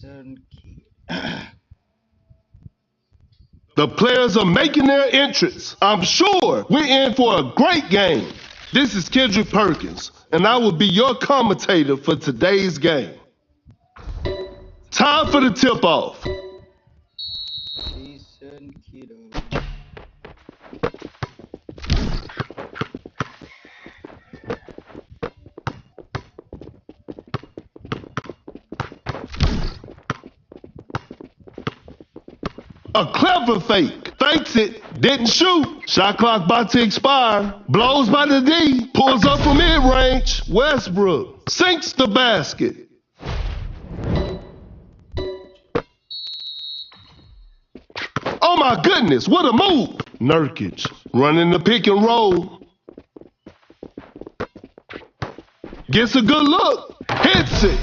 Jason Kidd. The players are making their entrance. I'm sure we're in for a great game. This is Kendrick Perkins, and I will be your commentator for today's game. Time for the tip-off. Jason Kidd. A clever fake. Fakes it. Didn't shoot. Shot clock about to expire. Blows by the D. Pulls up from mid-range. Westbrook sinks the basket. Oh my goodness, what a move. Nurkic running the pick and roll. Gets a good look. Hits it.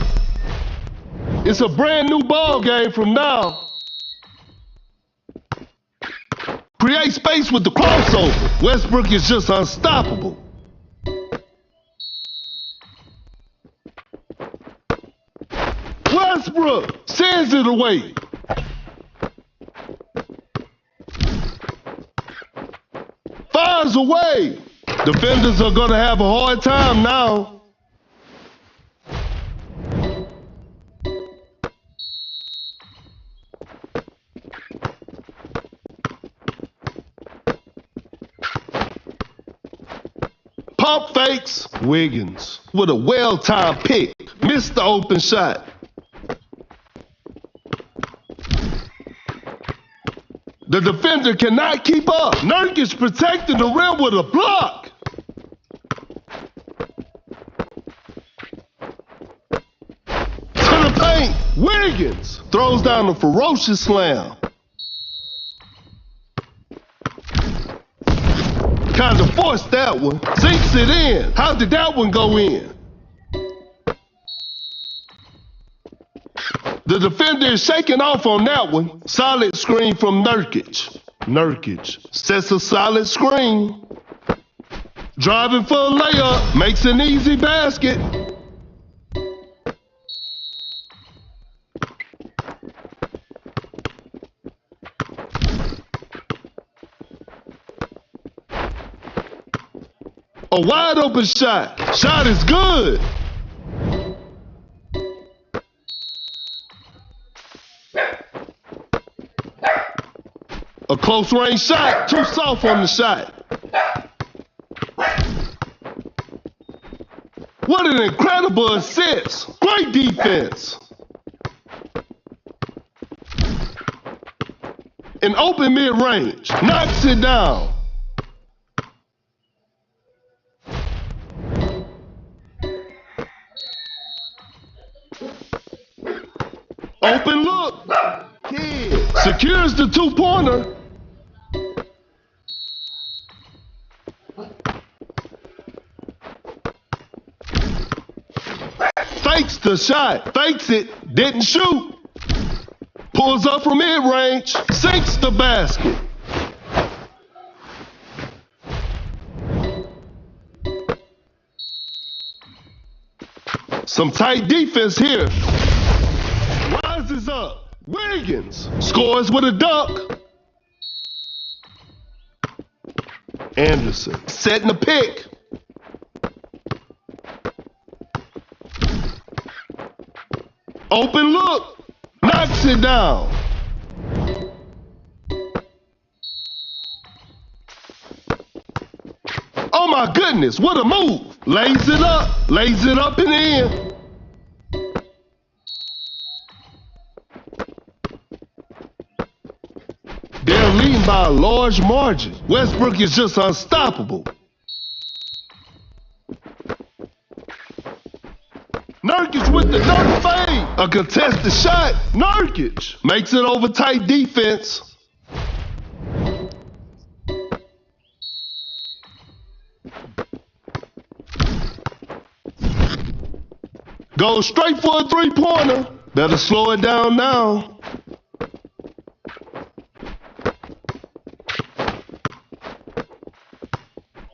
It's a brand new ball game from now. Create space with the crossover. Westbrook is just unstoppable. Westbrook sends it away. Fires away. Defenders are going to have a hard time now. Pump fakes. Wiggins with a well-timed pick. Missed the open shot. The defender cannot keep up. Nurkic protecting the rim with a block. To the paint. Wiggins throws down a ferocious slam. Kind of forced that one. Sinks it in. How did that one go in? The defender is shaking off on that one. Solid screen from Nurkic. Nurkic sets a solid screen. Driving for a layup. Makes an easy basket. A wide open shot. Shot is good. A close range shot. Too soft on the shot. What an incredible assist. Great defense. An open mid-range. Knocks it down. Open look. Kidd secures the two-pointer. Fakes the shot. Fakes it. Didn't shoot. Pulls up from mid-range. Sinks the basket. Some tight defense here. Rises up. Wiggins scores with a dunk. Anderson setting the pick. Open look. Knocks it down. Oh my goodness, what a move. Lays it up. Lays it up and in. They're leading by a large margin. Westbrook is just unstoppable. Nurkic with the dunk fade. A contested shot. Nurkic makes it over tight defense. Goes straight for a three-pointer. Better slow it down now.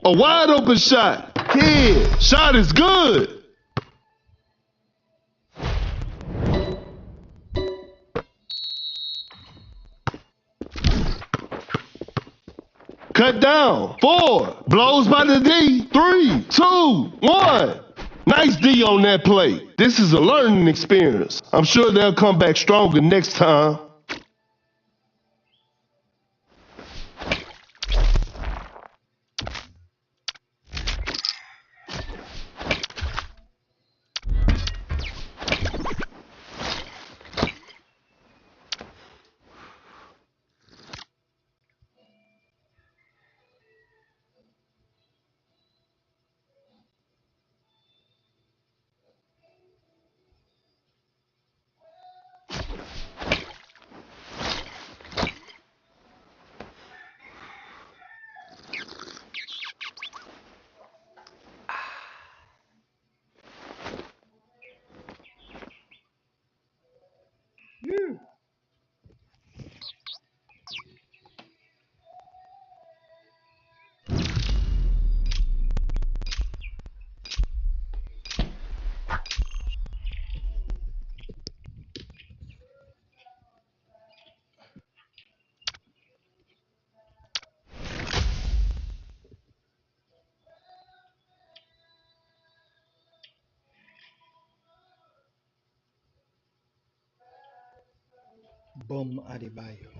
A wide open shot. Kidd. Shot is good. cut down. 4, blows by the D. 3, 2, 1. Nice D on that play. This is a learning experience. I'm sure they'll come back stronger next time. Bam Adebayo.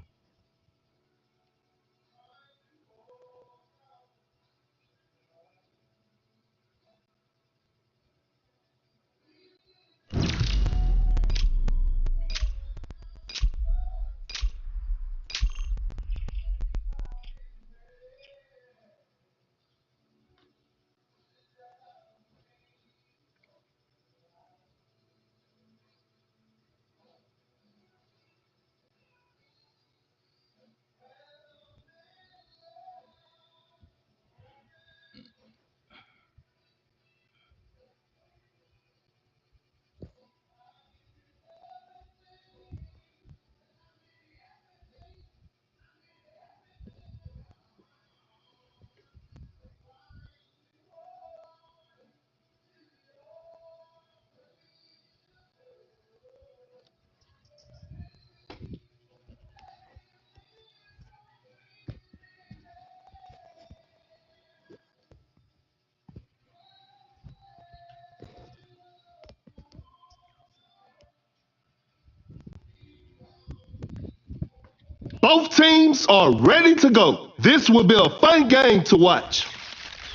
Both teams are ready to go. This will be a fun game to watch.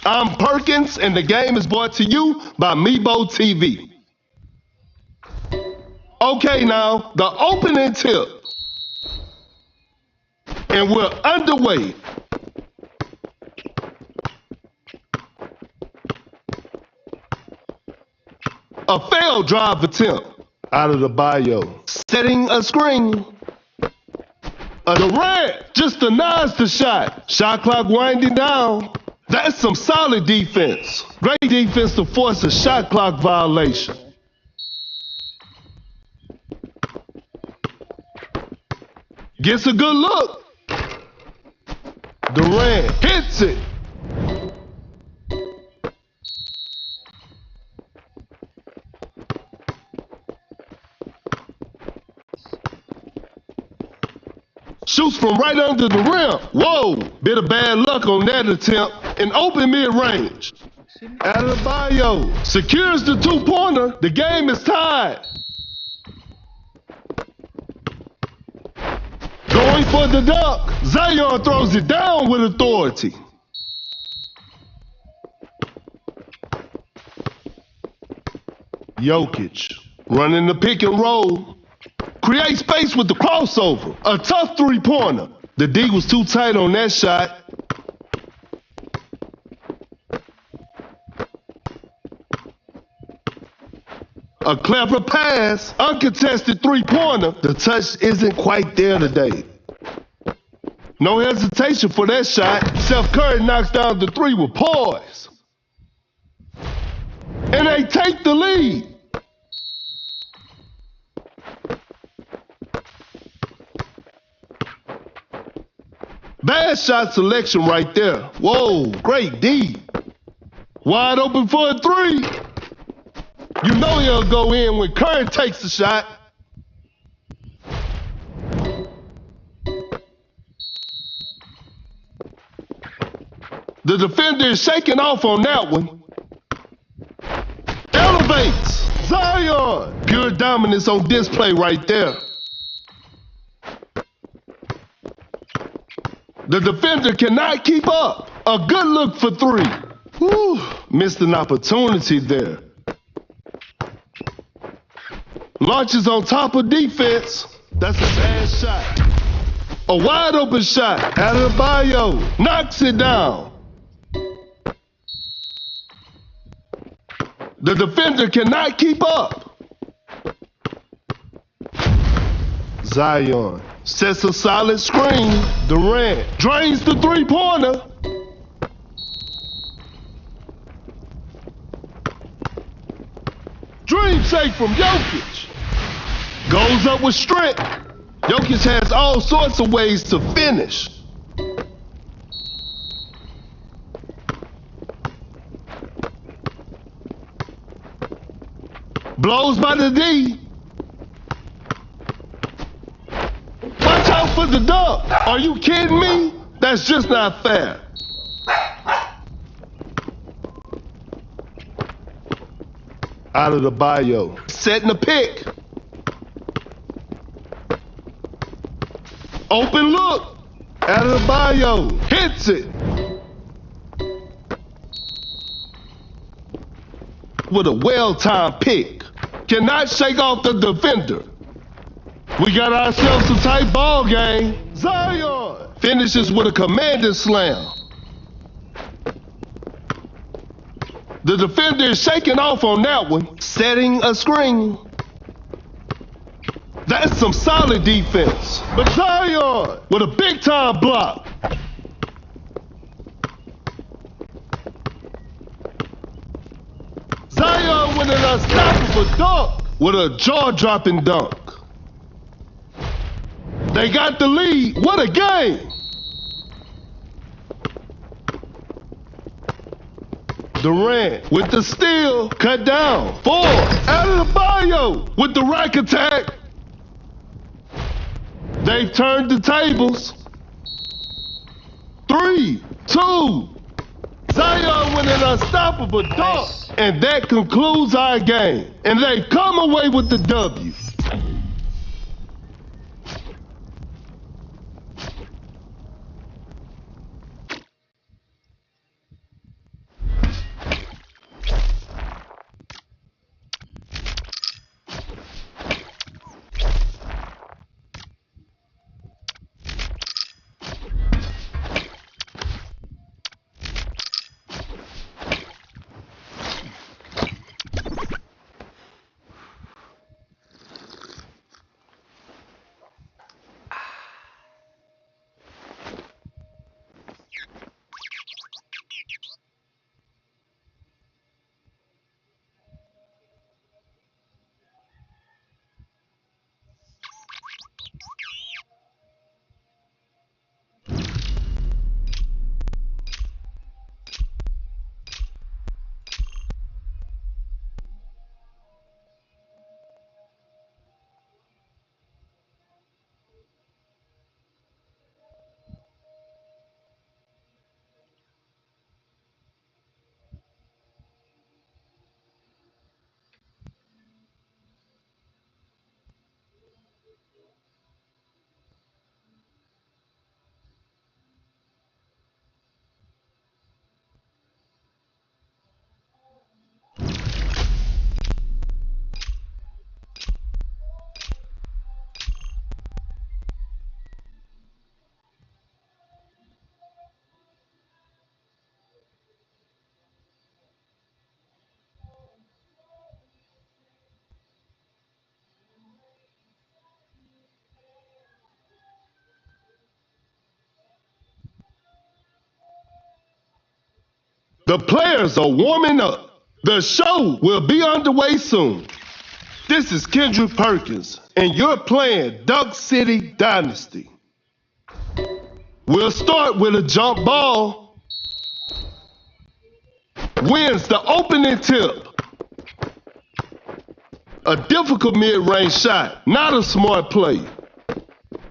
I'm Perkins, and the game is brought to you by Mebo TV. Okay, now, the opening tip. And we're underway. A failed drive attempt out of the bio. Setting a screen. Durant just denies the shot. Shot clock winding down. That's some solid defense. Great defense to force a shot clock violation. Gets a good look. Durant hits it. Shoots from right under the rim. Whoa, bit of bad luck on that attempt. An open mid-range. Adebayo secures the two-pointer. The game is tied. Going for the dunk. Zion throws it down with authority. Jokic running the pick and roll. Create space with the crossover. A tough three-pointer. The D was too tight on that shot. A clever pass. Uncontested three-pointer. The touch isn't quite there today. No hesitation for that shot. Steph Curry knocks down the three with poise. And they take the lead. Bad shot selection right there. Whoa, great D. Wide open for a three. You know he'll go in when Curry takes the shot. The defender is shaking off on that one. Elevates. Zion. Pure dominance on display right there. The defender cannot keep up. A good look for three. Whew, missed an opportunity there. Launches on top of defense. That's a bad shot. A wide open shot. Adebayo knocks it down. The defender cannot keep up. Zion sets a solid screen. Durant drains the three-pointer. Dream shake from Jokic. Goes up with strength. Jokic has all sorts of ways to finish. Blows by the D. Watch out for the dunk. Are you kidding me? That's just not fair. Out of the bio. Setting a pick. Open look. Out of the bio. Hits it. With a well-timed pick. Cannot shake off the defender. We got ourselves a tight ball game. Zion finishes with a commanding slam. The defender is shaking off on that one, setting a screen. That's some solid defense. But Zion with a big-time block. Zion with an unstoppable dunk with a jaw-dropping dunk. They got the lead. What a game. Durant with the steal, cut down. 4, Adebayo with the rack attack. They've turned the tables. 3, 2, Zion with an unstoppable dunk. And that concludes our game. And they come away with the W. The players are warming up. The show will be underway soon. This is Kendrick Perkins, and you're playing Dunk City Dynasty. We'll start with a jump ball. Wins the opening tip. A difficult mid-range shot, not a smart play.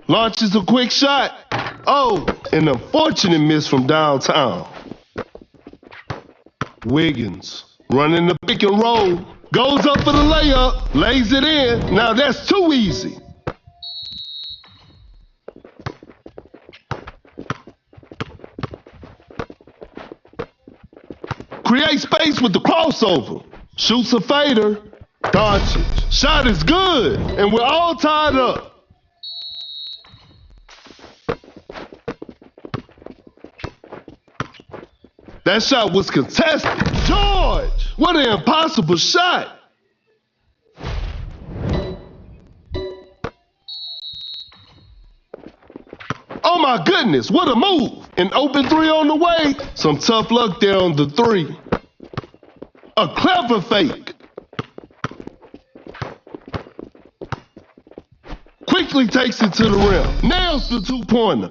Launches a quick shot. Oh, an unfortunate miss from downtown. Wiggins running the pick and roll. Goes up for the layup. Lays it in. Now that's too easy. Create space with the crossover. Shoots a fader. Doncic. Shot is good. And we're all tied up. That shot was contested. George! What an impossible shot. Oh my goodness, what a move. An open three on the way. Some tough luck there on the three. A clever fake. Quickly takes it to the rim. Nails the two-pointer.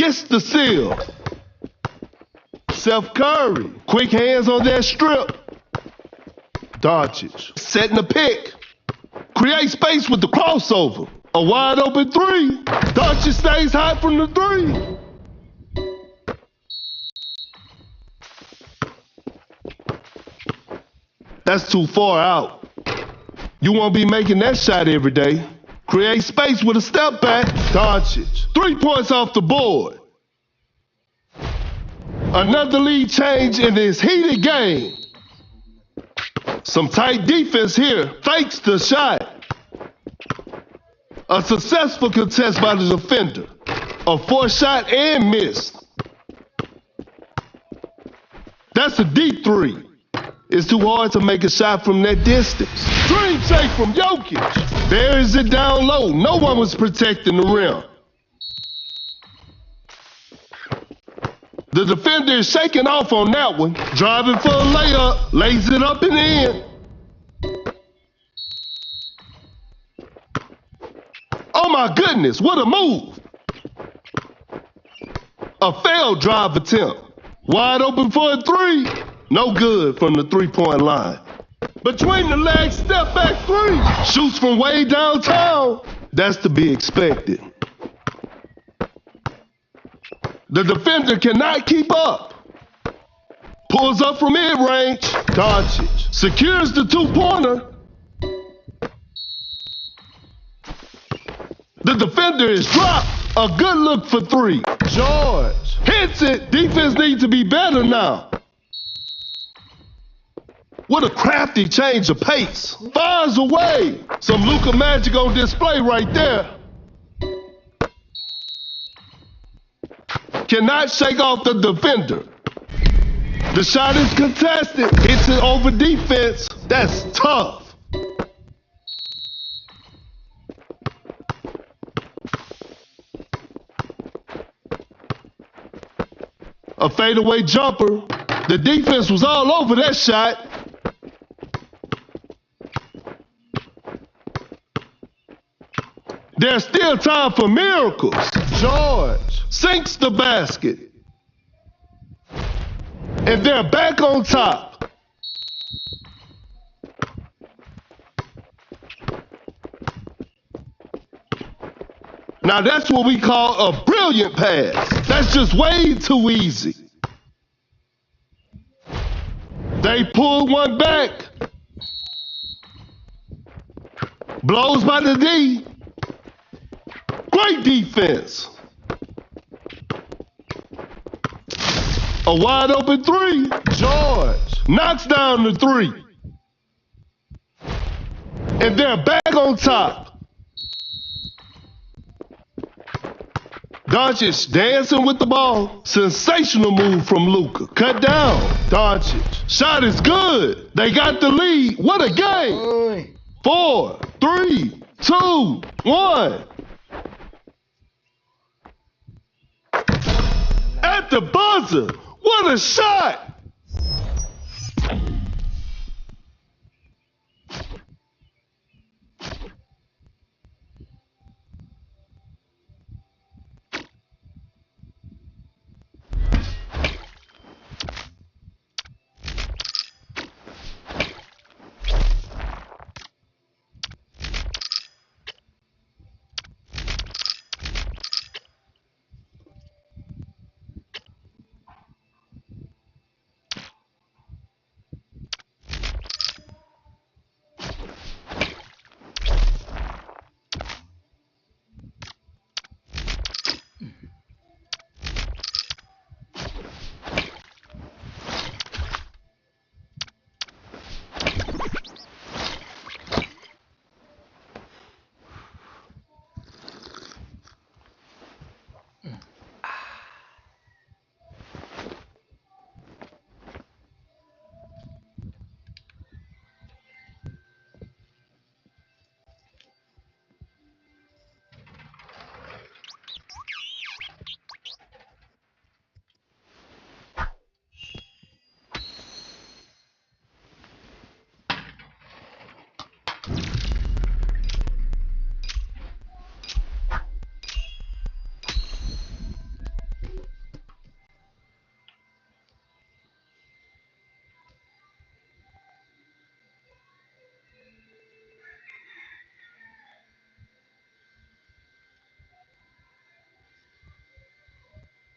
Gets the seal. Seth Curry. Quick hands on that strip. Doncic. Setting the pick. Create space with the crossover. A wide open three. Doncic stays high from the three. That's too far out. You won't be making that shot every day. Create space with a step back. Doncic. 3 points off the board. Another lead change in this heated game. Some tight defense here. Fakes the shot. A successful contest by the defender. A forced shot and miss. That's a deep three. It's too hard to make a shot from that distance. Dream shake from Jokic. Buries it down low. No one was protecting the rim. The defender is shaking off on that one. Driving for a layup. Lays it up and in. Oh my goodness, what a move. A failed drive attempt. Wide open for a three. No good from the three-point line. Between the legs, step back three. Shoots from way downtown. That's to be expected. The defender cannot keep up. Pulls up from mid-range. Doncic secures the two-pointer. The defender is dropped. A good look for three. George hits it. Defense needs to be better now. What a crafty change of pace. Fires away. Some Luka magic on display right there. Cannot shake off the defender. The shot is contested. Hits it over defense. That's tough. A fadeaway jumper. The defense was all over that shot. There's still time for miracles. George sinks the basket. And they're back on top. Now that's what we call a brilliant pass. That's just way too easy. They pull one back. Blows by the D. Great defense. A wide open three. George knocks down the three. And they're back on top. Doncic dancing with the ball. Sensational move from Luka. Cut down. Doncic. Shot is good. They got the lead. What a game. 4, 3, 2, 1. At the buzzer. What a shot.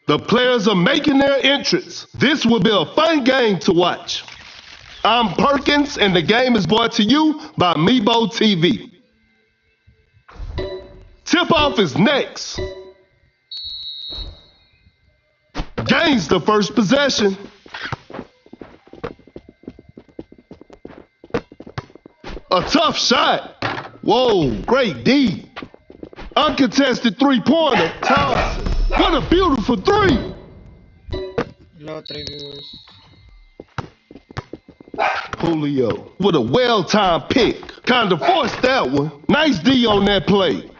The players are making their entrance. This will be a fun game to watch. I'm Perkins, and the game is brought to you by Meebo TV. Tip-off is next. Gains the first possession. A tough shot. Whoa, great D. Uncontested three-pointer. Thompson. What a beautiful three. Hello, 3 viewers. Julio with a well-timed pick. Kinda forced that one. Nice D on that play.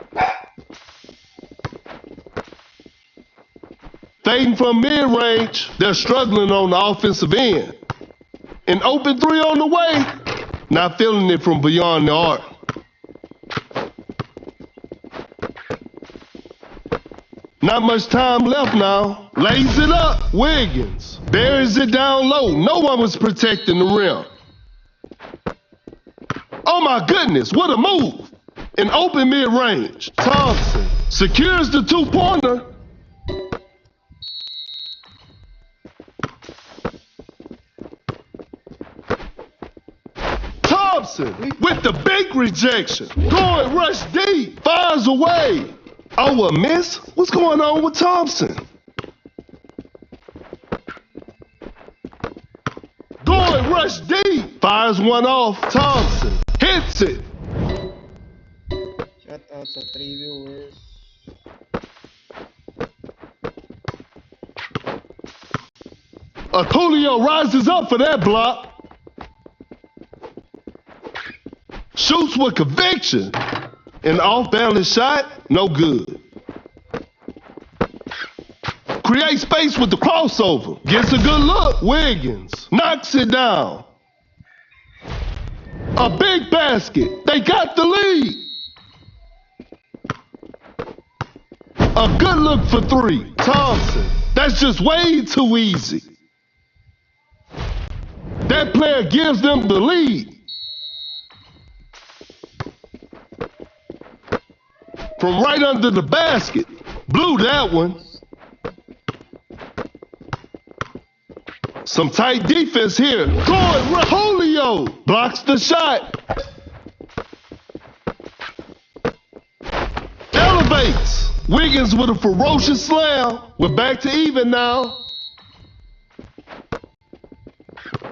Fading from mid-range. They're struggling on the offensive end. An open three on the way. Not feeling it from beyond the arc. Not much time left now. Lays it up. Wiggins buries it down low. No one was protecting the rim. Oh my goodness, what a move. An open mid-range. Thompson secures the two-pointer. Thompson with the big rejection. Going rush deep. Fires away. Oh, a miss? What's going on with Thompson? Going rush deep. Fires one off. Thompson hits it. Shout out sa 3 viewers. Julio rises up for that block. Shoots with conviction. An off-balance shot, no good. Creates space with the crossover. Gets a good look. Wiggins knocks it down. A big basket. They got the lead. A good look for three. Thompson. That's just way too easy. That player gives them the lead. From right under the basket. Blew that one. Some tight defense here. Going Julio blocks the shot. Elevates. Wiggins with a ferocious slam. We're back to even now.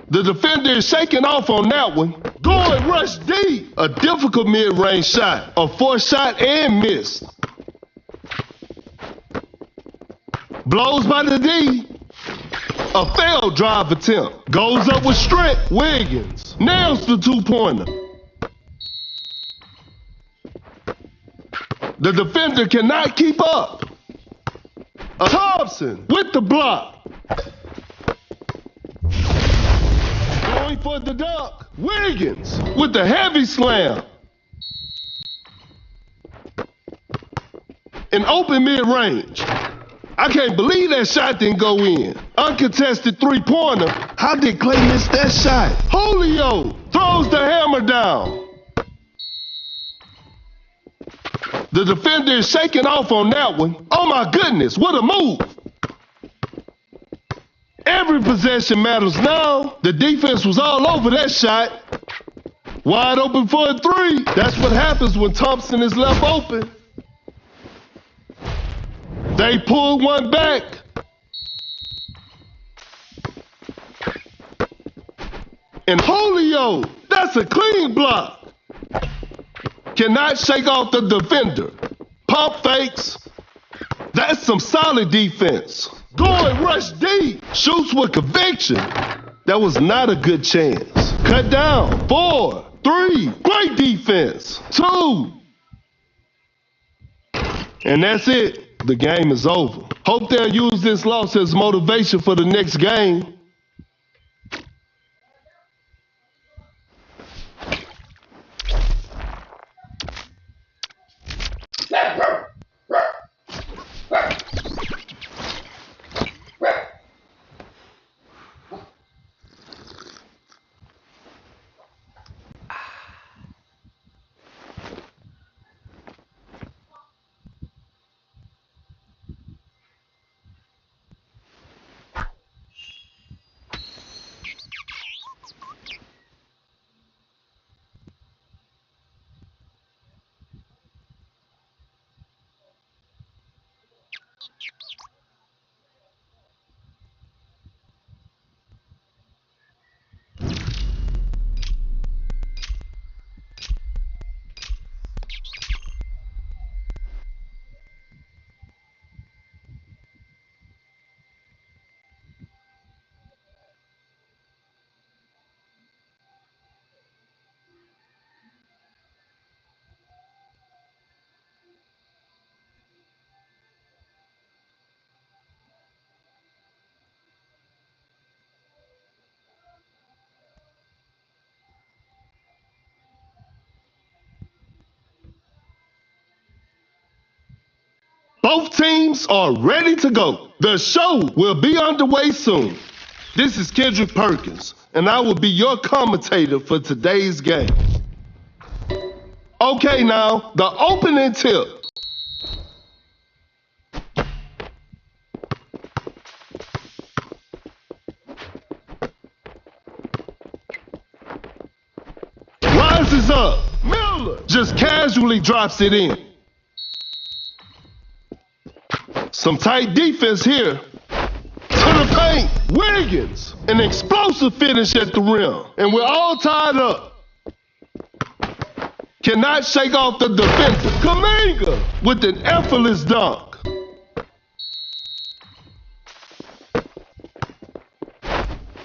The defender is shaking off on that one. Going rush deep. A difficult mid-range shot. A forced shot and missed. Blows by the D. A failed drive attempt. Goes up with strength. Wiggins nails the two-pointer. The defender cannot keep up. Thompson with the block. Going for the dunk. Wiggins with the heavy slam. An open mid-range. I can't believe that shot didn't go in. Uncontested three-pointer. How did Clay miss that shot? Julio throws the hammer down. The defender is shaking off on that one. Oh my goodness, what a move. Every possession matters now. The defense was all over that shot. Wide open for a three. That's what happens when Thompson is left open. They pull one back. And Julio, that's a clean block. Cannot shake off the defender. Pump fakes. That's some solid defense. Going rush deep. Shoots with conviction. That was not a good chance. Cut down. 4, 3. Great defense. 2. And that's it. The game is over. Hope they'll use this loss as motivation for the next game. Both teams are ready to go. The show will be underway soon. This is Kendrick Perkins, and I will be your commentator for today's game. Okay, now, the opening tip. Rises up. Miller just casually drops it in. Some tight defense here. To the paint. Wiggins. An explosive finish at the rim. And we're all tied up. Cannot shake off the defender. Kuminga with an effortless dunk.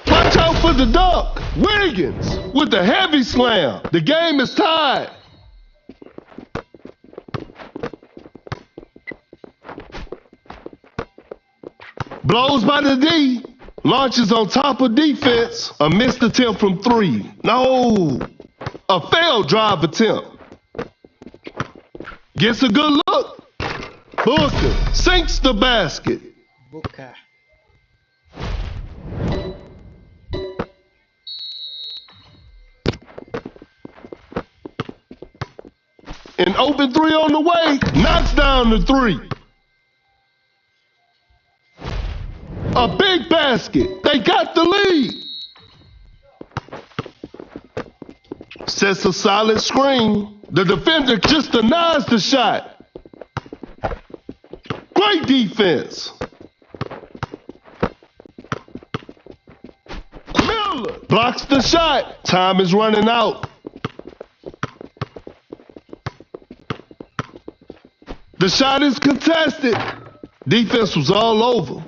Watch out for the dunk. Wiggins with a heavy slam. The game is tied. Blows by the D. Launches on top of defense. A missed attempt from three. No. A failed drive attempt. Gets a good look. Booker sinks the basket. Booker. An open three on the way. Knocks down the three. A big basket. They got the lead. Sets a solid screen. The defender just denies the shot. Great defense. Miller blocks the shot. Time is running out. The shot is contested. Defense was all over.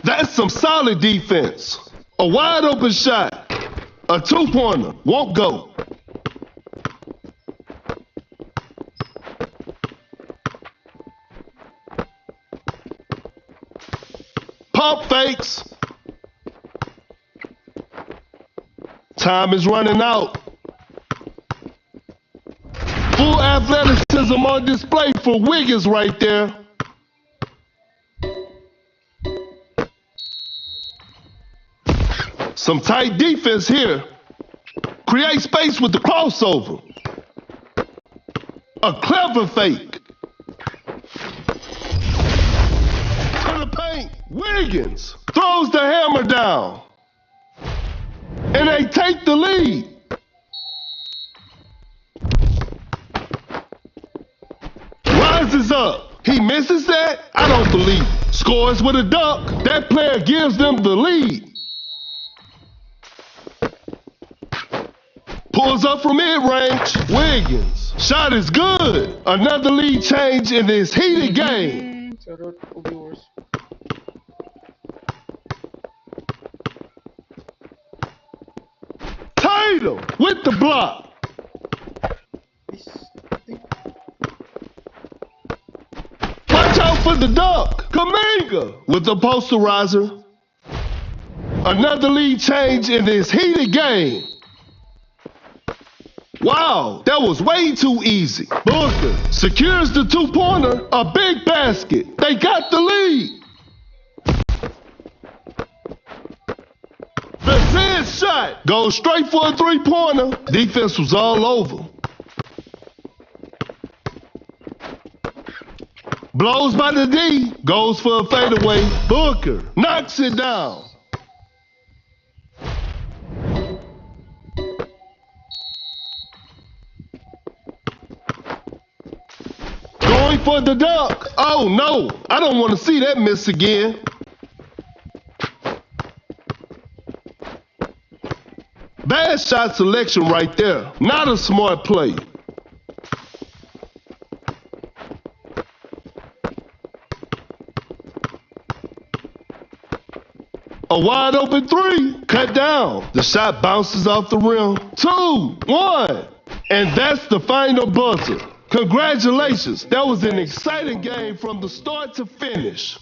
That's some solid defense. A wide open shot. A two-pointer. Won't go. Pump fakes. Time is running out. Full athleticism on display for Wiggins right there. Some tight defense here. Create space with the crossover. A clever fake. To the paint. Wiggins throws the hammer down. And they take the lead. Rises up. He misses that? I don't believe it. Scores with a dunk. That player gives them the lead. Pulls up from mid-range. Wiggins. Shot is good. Another lead change in this heated game. Tatum with the block. Watch out for the dunk. Kuminga with the posterizer. Another lead change in this heated game. Wow, that was way too easy. Booker secures the two-pointer, a big basket. They got the lead. The Zen shot goes straight for a three-pointer. Defense was all over. Blows by the D, goes for a fadeaway. Booker knocks it down. For the dunk. Oh no, I don't want to see that miss again. Bad shot selection right there. Not a smart play. A wide open three. Cut down. The shot bounces off the rim. 2-1. And that's the final buzzer. Congratulations. That was an exciting game from the start to finish.